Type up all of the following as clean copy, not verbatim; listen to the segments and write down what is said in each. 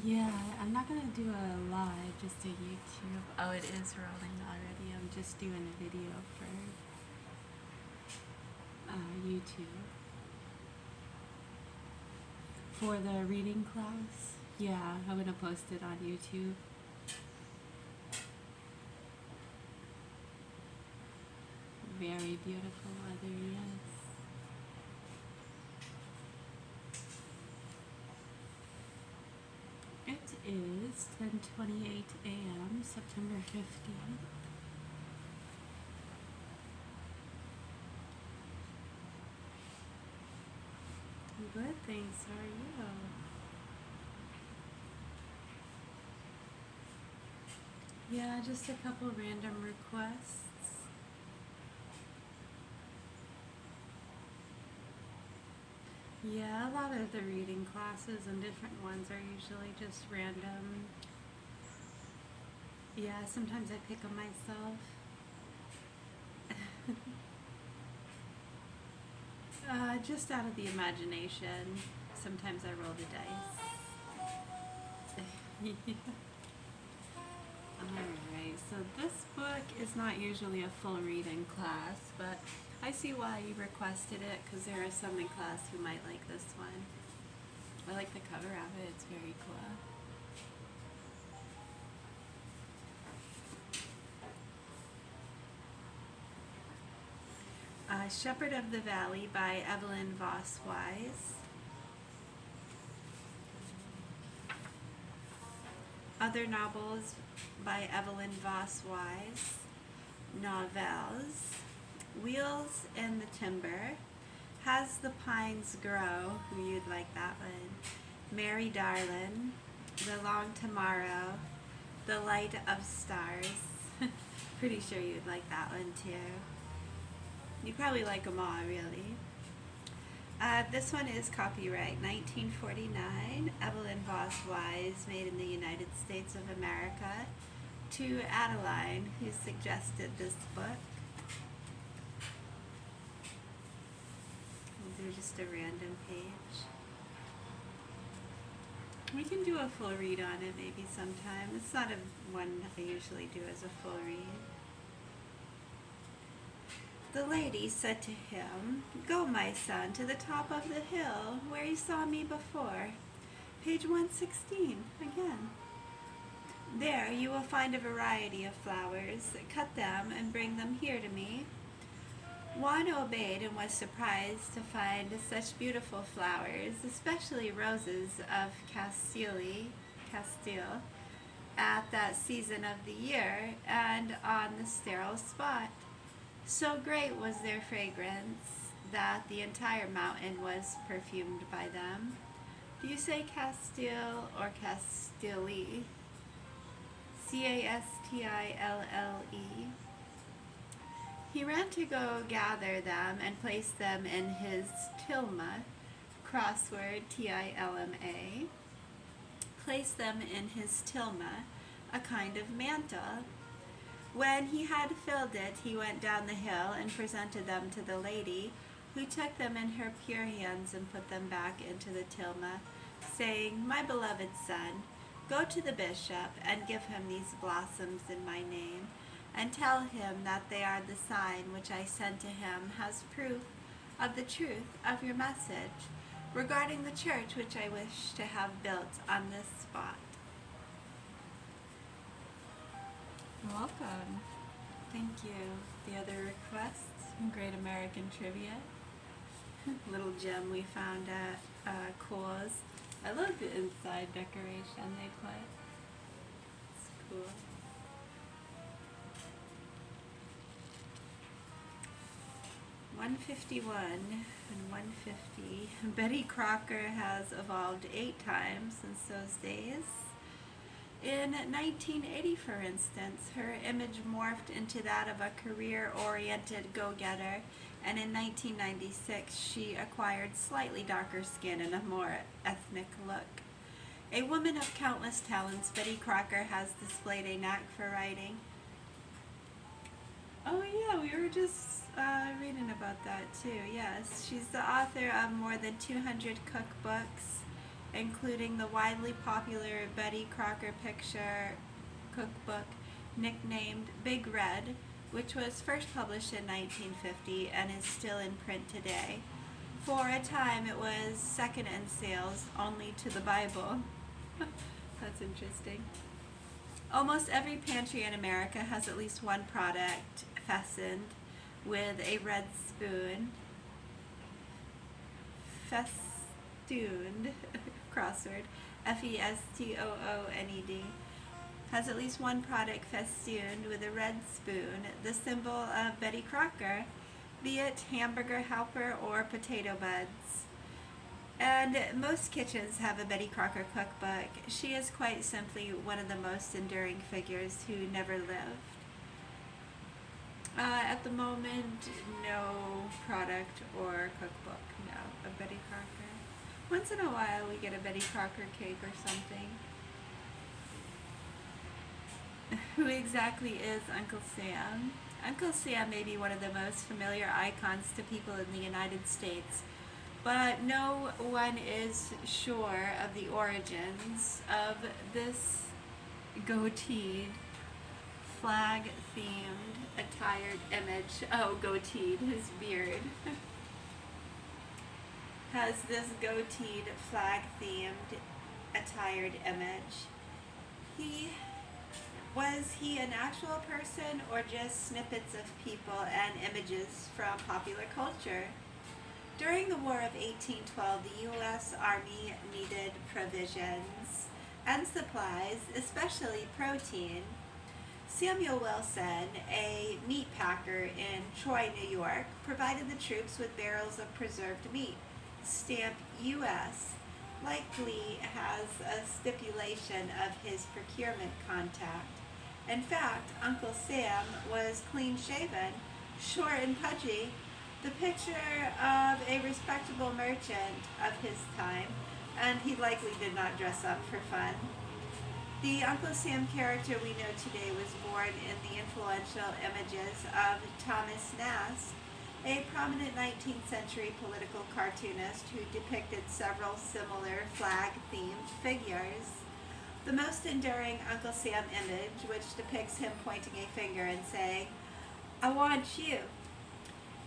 Yeah, I'm not gonna do a live, just a YouTube. Oh, it is rolling already. I'm just doing a video for YouTube for the reading class. Yeah, I'm gonna post it on YouTube. Very beautiful weather, yes. It is 10:28 a.m. September 15th. Good, thanks. How are you? Yeah, just a couple random requests. Yeah, a lot of the reading classes and different ones are usually just random. Yeah, sometimes I pick them myself. Just out of the imagination. Sometimes I roll the dice. Alright, so this book is not usually a full reading class, but I see why you requested it because there are some in class who might like this one. I like the cover of it, it's very cool. Shepherd of the Valley by Evelyn Voss Wise. Other novels by Evelyn Voss Wise. Novels. Wheels in the Timber. Has the Pines Grow? You'd like that one. Mary Darlin. The Long Tomorrow. The Light of Stars. Pretty sure you'd like that one too. You probably like them all, really. This one is copyright 1949, Evelyn Voss Wise, made in the United States of America, to Adeline, who suggested this book. We'll do just a random page. We can do a full read on it maybe sometime. It's not a one I usually do as a full read. The lady said to him, "Go, my son, to the top of the hill where you saw me before." Page 116, again. "There you will find a variety of flowers. Cut them and bring them here to me." Juan obeyed and was surprised to find such beautiful flowers, especially roses of Castile, at that season of the year and on the sterile spot. So great was their fragrance that the entire mountain was perfumed by them. Do you say Castile or Castile? Castille. He ran to go gather them and place them in his tilma, crossword Tilma, place them in his tilma, a kind of mantle. When he had filled it, he went down the hill and presented them to the lady, who took them in her pure hands and put them back into the tilma, saying, "My beloved son, go to the bishop and give him these blossoms in my name, and tell him that they are the sign which I sent to him as proof of the truth of your message regarding the church which I wish to have built on this spot." Welcome. Thank you. The other requests from Great American Trivia. Little gem we found at Kohl's. I love the inside decoration they put. It's cool. "151 and 150. Betty Crocker has evolved 8 times since those days. In 1980, for instance, her image morphed into that of a career-oriented go-getter, and in 1996 she acquired slightly darker skin and a more ethnic look. A woman of countless talents, Betty Crocker has displayed a knack for writing. Oh yeah, we were just reading about that too, yes. She's the author of more than 200 cookbooks, including the widely popular Betty Crocker picture cookbook nicknamed Big Red, which was first published in 1950 and is still in print today. For a time, it was second in sales only to the Bible. That's interesting. Almost every pantry in America has at least one product fastened with a red spoon. Festooned crossword. Festooned. Has at least one product festooned with a red spoon, the symbol of Betty Crocker, be it hamburger helper or potato buds. And most kitchens have a Betty Crocker cookbook. She is quite simply one of the most enduring figures who never lived. At the moment, no product or cookbook, no, of Betty Crocker. Once in a while we get a Betty Crocker cake or something. Who exactly is Uncle Sam? Uncle Sam may be one of the most familiar icons to people in the United States, but no one is sure of the origins of this goateed, flag-themed, attired image. Oh, goateed, his beard. Has this goateed, flag-themed, attired image. Was he an actual person or just snippets of people and images from popular culture? During the War of 1812, the U.S. Army needed provisions and supplies, especially protein. Samuel Wilson, a meat packer in Troy, New York, provided the troops with barrels of preserved meat. Stamp U.S. likely has a stipulation of his procurement contact. In fact, Uncle Sam was clean-shaven, short and pudgy, the picture of a respectable merchant of his time, and he likely did not dress up for fun. The Uncle Sam character we know today was born in the influential images of Thomas Nast, a prominent 19th century political cartoonist who depicted several similar flag-themed figures. The most enduring Uncle Sam image, which depicts him pointing a finger and saying, "I want you,"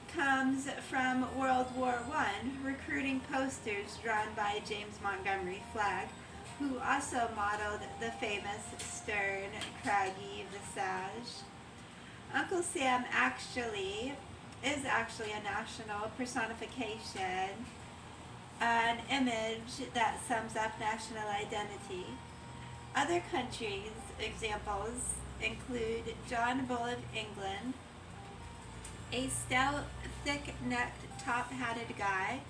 comes from World War I, recruiting posters drawn by James Montgomery Flagg, who also modeled the famous stern, craggy visage. Uncle Sam is actually a national personification, an image that sums up national identity. Other countries' examples include John Bull of England, a stout, thick-necked, top-hatted guy,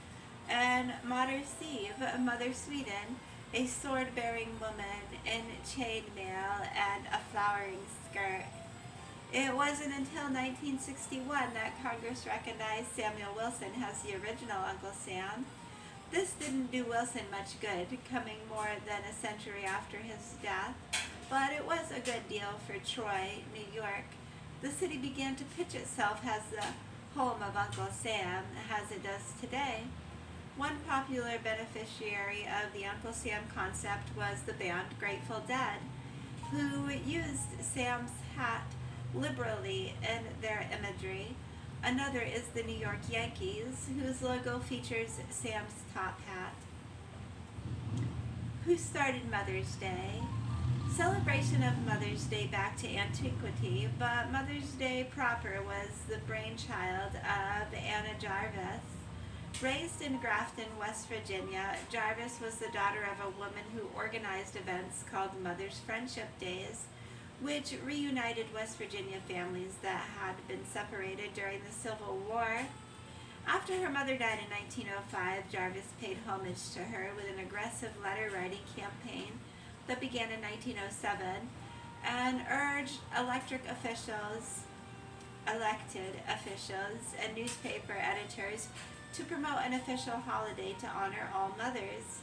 and Mother Siv, Mother Sweden, a sword-bearing woman in chainmail and a flowering skirt. It wasn't until 1961 that Congress recognized Samuel Wilson as the original Uncle Sam. This didn't do Wilson much good, coming more than a century after his death, but it was a good deal for Troy, New York. The city began to pitch itself as the home of Uncle Sam, as it does today. One popular beneficiary of the Uncle Sam concept was the band Grateful Dead, who used Sam's hat liberally in their imagery. Another is the New York Yankees, whose logo features Sam's top hat. Who started Mother's Day? Celebration of Mother's Day back to antiquity, but Mother's Day proper was the brainchild of Anna Jarvis. Raised in Grafton, West Virginia, Jarvis was the daughter of a woman who organized events called Mother's Friendship Days, which reunited West Virginia families that had been separated during the Civil War. After her mother died in 1905, Jarvis paid homage to her with an aggressive letter-writing campaign that began in 1907 and urged elected officials, and newspaper editors to promote an official holiday to honor all mothers.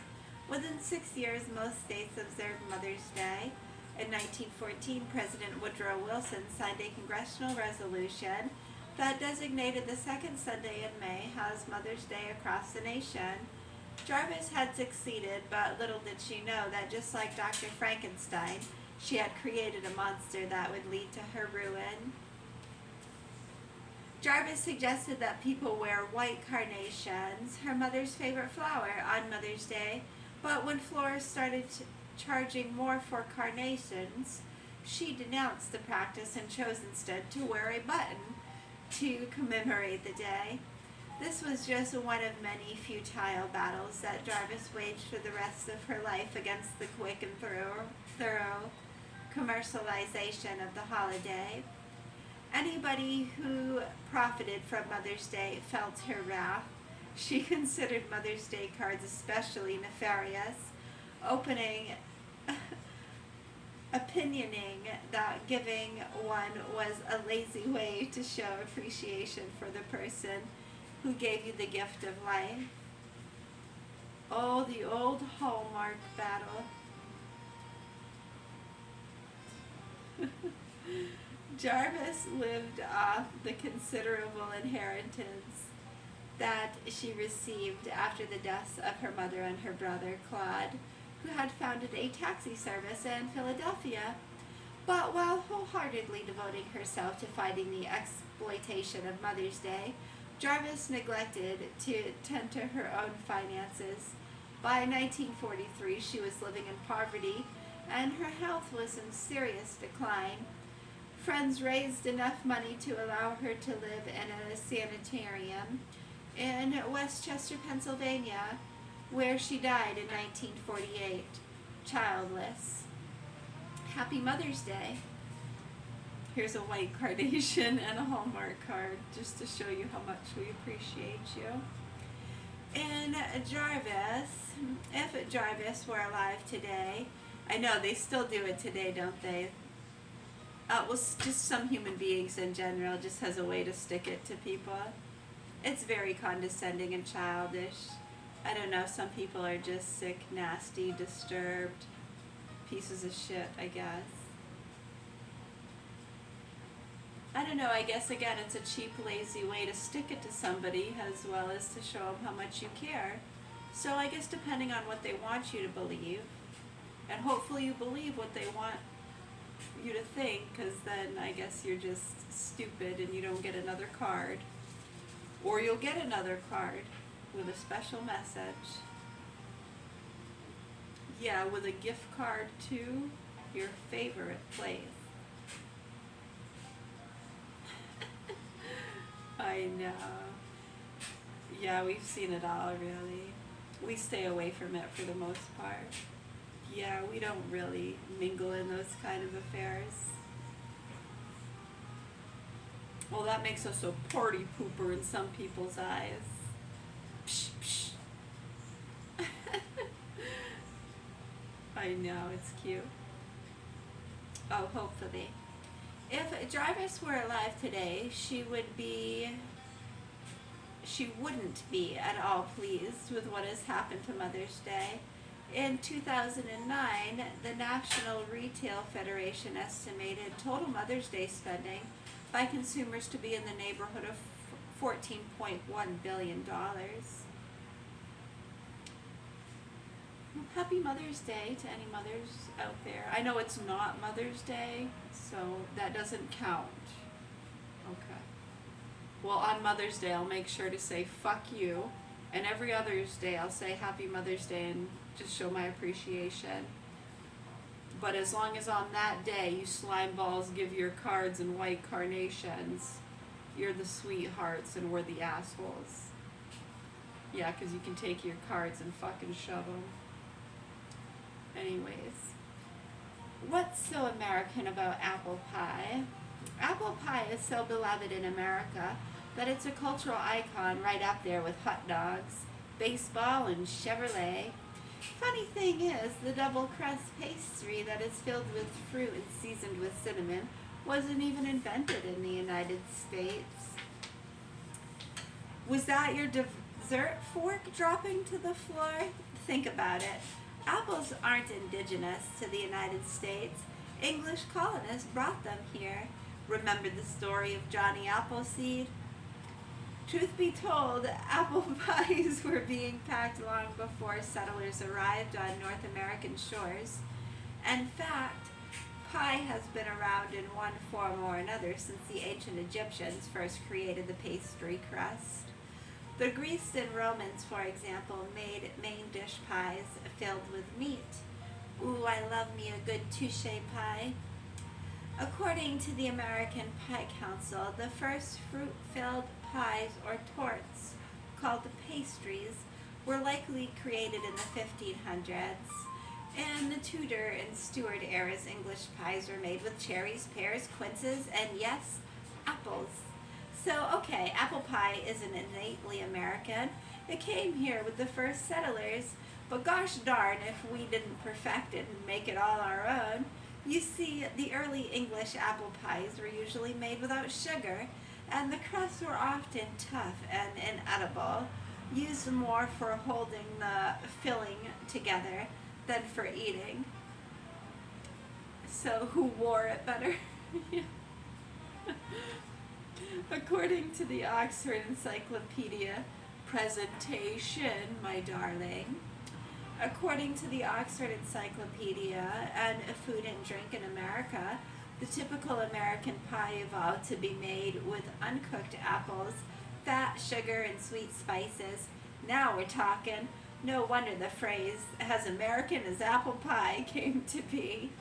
Within 6 years, most states observed Mother's Day. In 1914, President Woodrow Wilson signed a congressional resolution that designated the second Sunday in May as Mother's Day across the nation. Jarvis had succeeded, but little did she know that just like Dr. Frankenstein, she had created a monster that would lead to her ruin. Jarvis suggested that people wear white carnations, her mother's favorite flower, on Mother's Day, but when florists started charging more for carnations, she denounced the practice and chose instead to wear a button to commemorate the day. This was just one of many futile battles that Jarvis waged for the rest of her life against the quick and thorough commercialization of the holiday. Anybody who profited from Mother's Day felt her wrath. She considered Mother's Day cards especially nefarious, opinioning that giving one was a lazy way to show appreciation for the person who gave you the gift of life. Oh, the old Hallmark battle. Jarvis lived off the considerable inheritance that she received after the deaths of her mother and her brother Claude, who had founded a taxi service in Philadelphia. But while wholeheartedly devoting herself to fighting the exploitation of Mother's Day, Jarvis neglected to tend to her own finances. By 1943, she was living in poverty, and her health was in serious decline. Friends raised enough money to allow her to live in a sanitarium in Westchester, Pennsylvania, where she died in 1948, childless. Happy Mother's Day. Here's a white carnation and a Hallmark card just to show you how much we appreciate you. And Jarvis, if Jarvis were alive today, I know they still do it today, don't they? Well, just some human beings in general just has a way to stick it to people. It's very condescending and childish. I don't know, some people are just sick, nasty, disturbed pieces of shit, I guess. I don't know, I guess again it's a cheap, lazy way to stick it to somebody as well as to show them how much you care. So I guess depending on what they want you to believe, and hopefully you believe what they want you to think, because then I guess you're just stupid and you don't get another card. Or you'll get another card with a special message. Yeah, with a gift card to your favorite place. I know. Yeah, we've seen it all, really. We stay away from it for the most part. Yeah, we don't really mingle in those kind of affairs. Well, that makes us a party pooper in some people's eyes. Psh, psh. I know, it's cute. Oh, hopefully. If Jarvis were alive today, she wouldn't be at all pleased with what has happened to Mother's Day. In 2009, the National Retail Federation estimated total Mother's Day spending by consumers to be in the neighborhood of $14.1 billion. Happy Mother's Day to any mothers out there. I know it's not Mother's Day, so that doesn't count. Okay. Well, on Mother's Day, I'll make sure to say fuck you, and every other's day I'll say Happy Mother's Day and just show my appreciation. But as long as on that day you slime balls give your cards and white carnations, you're the sweethearts and we're the assholes. Yeah, because you can take your cards and fucking shove them. Anyways, what's so American about apple pie? Apple pie is so beloved in America that it's a cultural icon right up there with hot dogs, baseball, and Chevrolet. Funny thing is, the double crust pastry that is filled with fruit and seasoned with cinnamon wasn't even invented in the United States. Was that your dessert fork dropping to the floor? Think about it. Apples aren't indigenous to the United States. English colonists brought them here. Remember the story of Johnny Appleseed? Truth be told, apple pies were being packed long before settlers arrived on North American shores. In fact, pie has been around in one form or another since the ancient Egyptians first created the pastry crust. The Greeks and Romans, for example, made main dish pies filled with meat. Ooh, I love me a good touche pie. According to the American Pie Council, the first fruit-filled pies or torts, called pastries, were likely created in the 1500s. In the Tudor and Stuart eras, English pies were made with cherries, pears, quinces, and yes, apples. So, okay, apple pie isn't innately American. It came here with the first settlers, but gosh darn if we didn't perfect it and make it all our own. You see, the early English apple pies were usually made without sugar, and the crusts were often tough and inedible, used more for holding the filling together than for eating. So who wore it better? According to the Oxford Encyclopedia, presentation, my darling. According to the Oxford Encyclopedia and Food and Drink in America, the typical American pie evolved to be made with uncooked apples, fat, sugar, and sweet spices. Now we're talking. No wonder the phrase, as American as apple pie, came to be.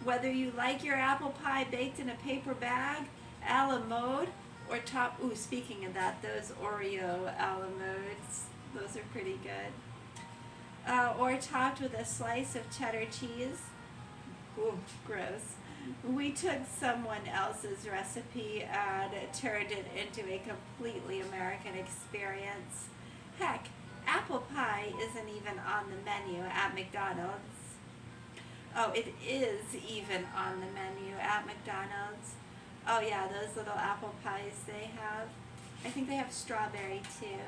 Whether you like your apple pie baked in a paper bag, a la mode, or speaking of that, those Oreo a la modes, those are pretty good. Or topped with a slice of cheddar cheese. Ooh, gross. We took someone else's recipe and turned it into a completely American experience. Heck, apple pie isn't even on the menu at McDonald's. Oh, it is even on the menu at McDonald's. Oh yeah, those little apple pies they have. I think they have strawberry too.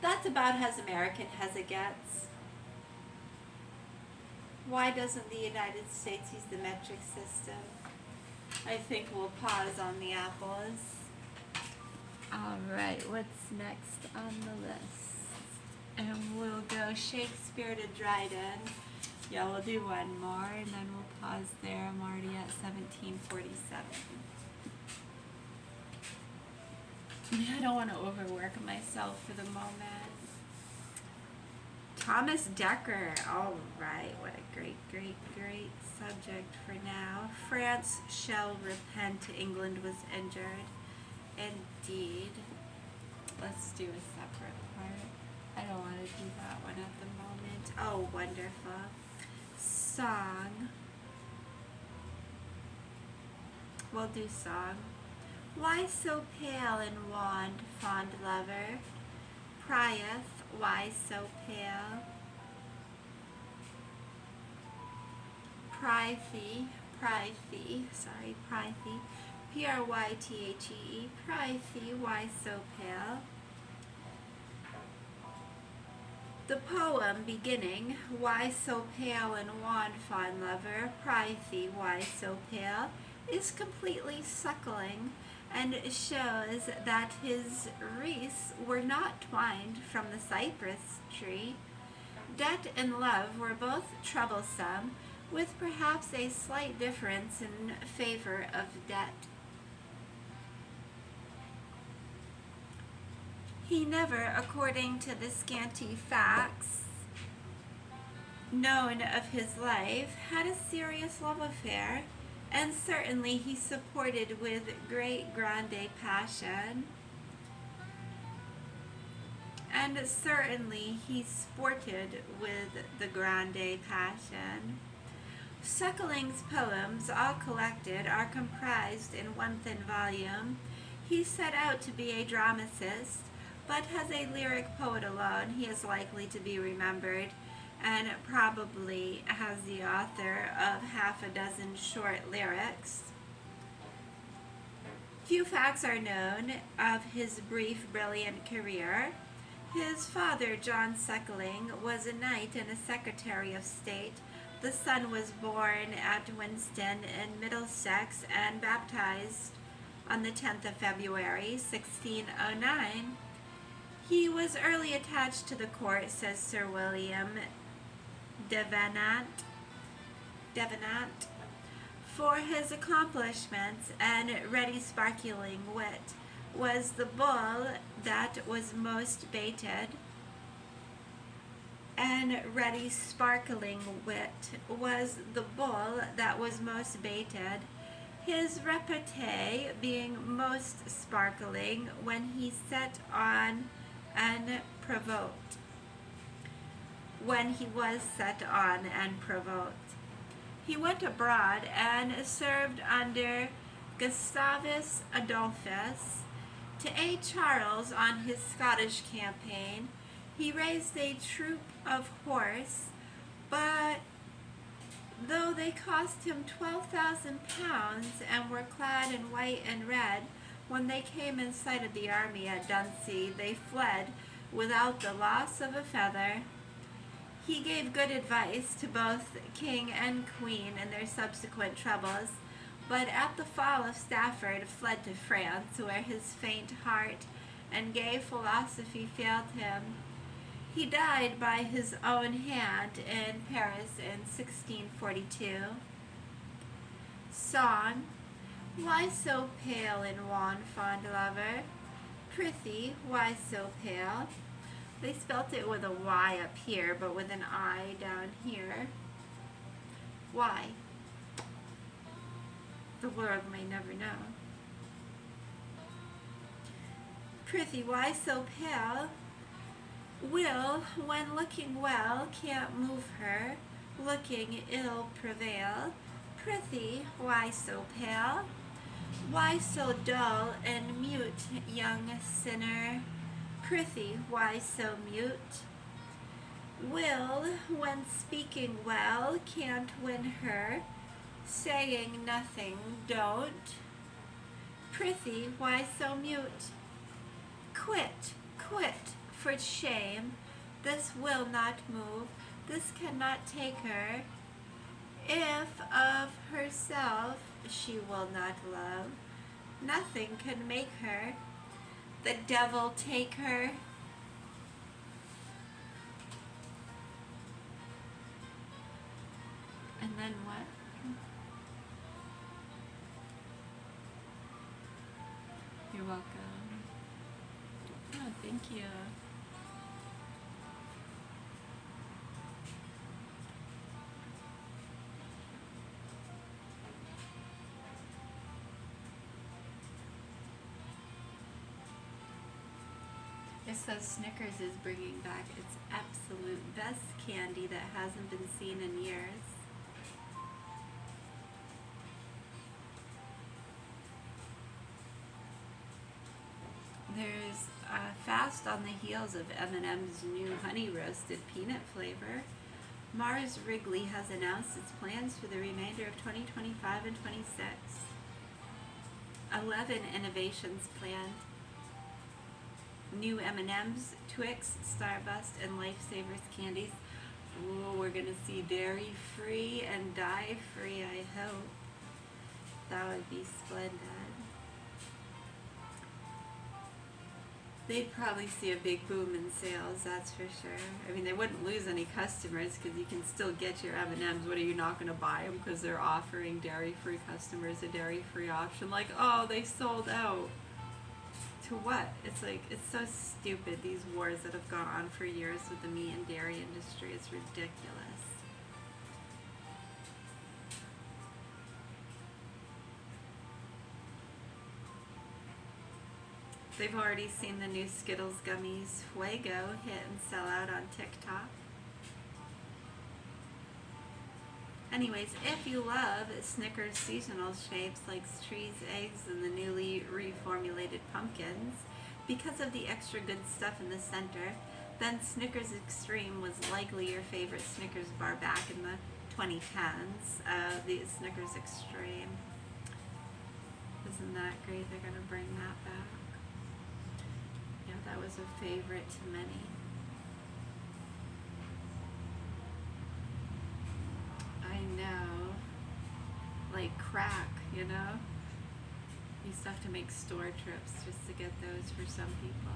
That's about as American as it gets. Why doesn't the United States use the metric system? I think we'll pause on the apples. Alright, what's next on the list? And we'll go Shakespeare to Dryden. Yeah, we'll do one more and then we'll pause there. I'm already at 1747. I don't want to overwork myself for the moment. Thomas Dekker. All right, what a great, great, great subject for now. France shall repent. England was injured. Indeed. Let's do a separate part. I don't want to do that one at the moment. Oh, wonderful. Song. We'll do song. Why so pale and wan, fond lover? Prieth, why so pale? Prythee, P-R-Y-T-H-E-E, Prythee, why so pale? The poem beginning, why so pale and wan, fond lover, Prythee, why so pale, is completely suckling, and shows that his wreaths were not twined from the cypress tree. Debt and love were both troublesome, with perhaps a slight difference in favor of debt. He never, according to the scanty facts known of his life, had a serious love affair, and certainly he supported with great grande passion, and certainly he sported with the grande passion. Suckling's poems, all collected, are comprised in one thin volume. He set out to be a dramatist, but as a lyric poet alone, he is likely to be remembered, and probably as the author of half a dozen short lyrics. Few facts are known of his brief, brilliant career. His father, John Suckling, was a knight and a secretary of state. The son was born at Winston in Middlesex and baptized on the 10th of February, 1609. He was early attached to the court, says Sir William Devenant, for his accomplishments and ready sparkling wit was the bull that was most baited, and ready sparkling wit was the bull that was most baited, his repartee being most sparkling when he set on and provoked. When he was set on and provoked. He went abroad and served under Gustavus Adolphus to aid Charles on his Scottish campaign. He raised a troop of horse, but though they cost him 12,000 pounds and were clad in white and red, when they came in sight of the army at Dundee, they fled without the loss of a feather. He gave good advice to both king and queen in their subsequent troubles, but at the fall of Stafford fled to France, where his faint heart and gay philosophy failed him. He died by his own hand in Paris in 1642. Song. Why so pale in wan, fond lover? Prithee, why so pale? They spelt it with a Y up here, but with an I down here. Why? The world may never know. Prithee, why so pale? Will, when looking well, can't move her, looking ill prevail. Prithee, why so pale? Why so dull and mute, young sinner? Prithee, why so mute? Will, when speaking well, can't win her, saying nothing don't. Prithee, why so mute? Quit, for shame, this will not move, this cannot take her. If of herself she will not love, nothing can make her. The devil take her. And then what? You're welcome. Oh, thank you. It says Snickers is bringing back its absolute best candy that hasn't been seen in years. There's fast on the heels of M&M's new honey roasted peanut flavor. Mars Wrigley has announced its plans for the remainder of 2025 and 26. 11 innovations planned. New M&M's, Twix, Starburst, and Lifesavers candies. Ooh, we're going to see dairy-free and dye-free, I hope. That would be splendid. They'd probably see a big boom in sales, that's for sure. I mean, they wouldn't lose any customers because you can still get your M&M's. What, are you not going to buy them because they're offering dairy-free customers a dairy-free option? Like, oh, they sold out. To what? It's like, it's so stupid, these wars that have gone on for years with the meat and dairy industry. It's ridiculous. They've already seen the new Skittles gummies Fuego hit and sell out on TikTok. Anyways, if you love Snickers seasonal shapes like trees, eggs, and the newly reformulated pumpkins, because of the extra good stuff in the center, then Snickers Extreme was likely your favorite Snickers bar back in the 2010s. The Snickers Extreme. Isn't that great? They're going to bring that back. Yeah, that was a favorite to many. I know. Like crack, you know? You used to have to make store trips just to get those for some people.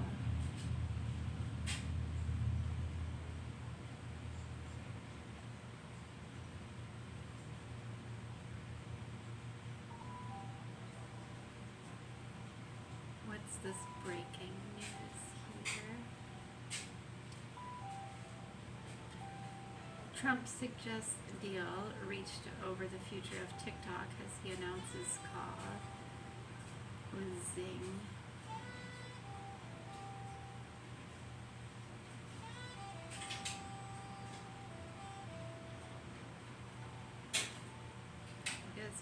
What's this breaking news here? Trump suggests deal reached over the future of TikTok as he announces call with Zing.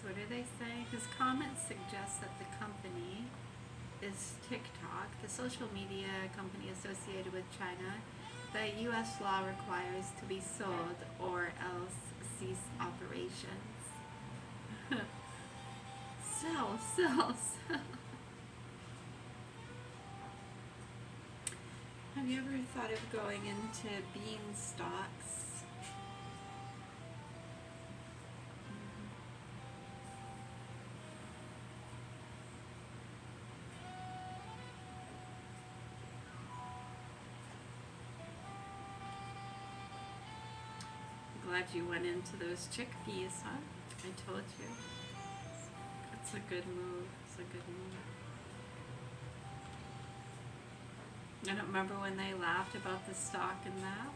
What do they say? His comments suggest that the company is TikTok, the social media company associated with China, that U.S. law requires to be sold or else cease operations. Sell. Have you ever thought of going into beanstalks? Glad you went into those chickpeas, huh? I told you. It's a good move. I don't remember when they laughed about the stock and that.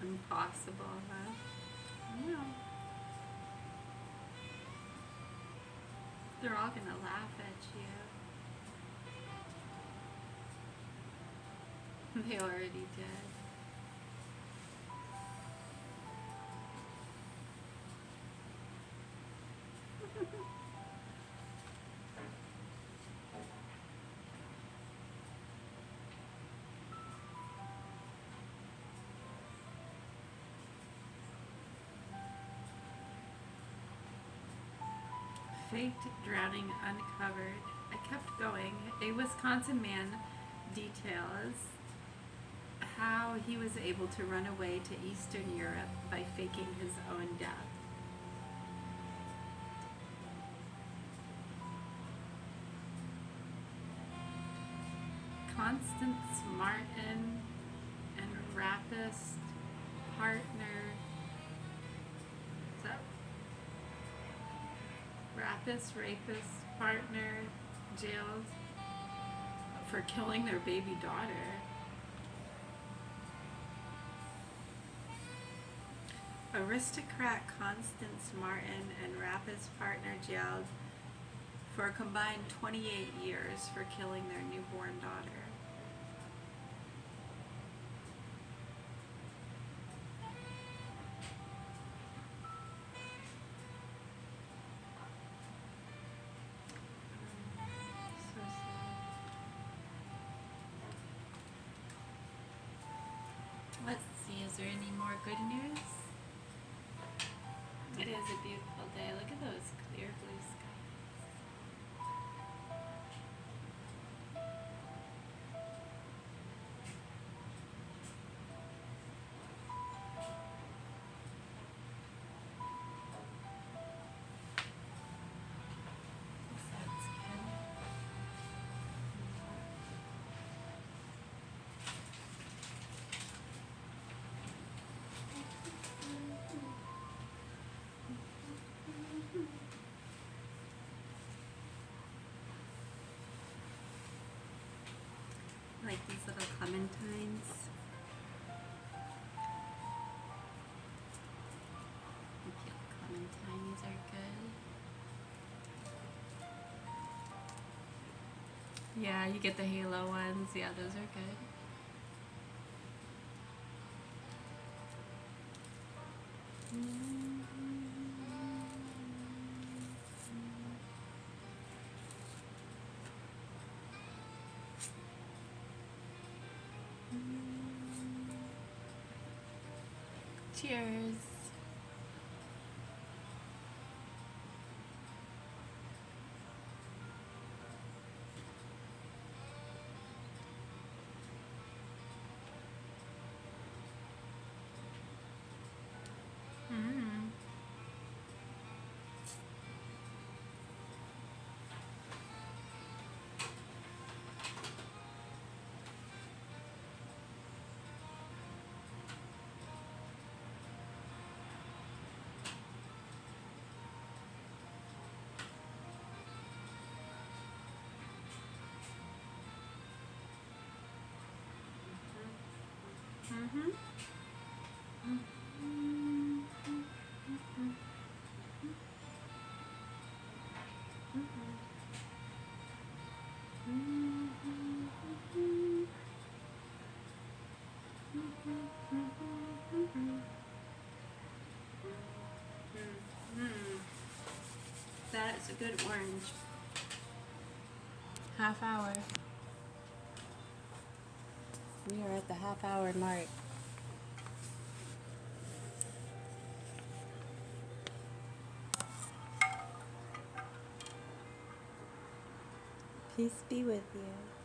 Impossible, huh? I know. They're all gonna laugh at you. They already did. Faked drowning uncovered. I kept going. A Wisconsin man details how he was able to run away to Eastern Europe by faking his own death. Constance Martin and rapist partner. Is that rapist partner jailed for killing their baby daughter? Aristocrat Constance Martin and rapist partner jailed for a combined 28 years for killing their newborn daughter. So sad. Let's see, is there any more good news? It is a beautiful day. Look at those clear blue skies. That's good. Like these little clementines. Clementine, these are good. Yeah, you get the halo ones. Yeah, those are good. Cheers. Mm-hmm. That is a good orange. Half hour. We are at the half-hour mark. Peace be with you.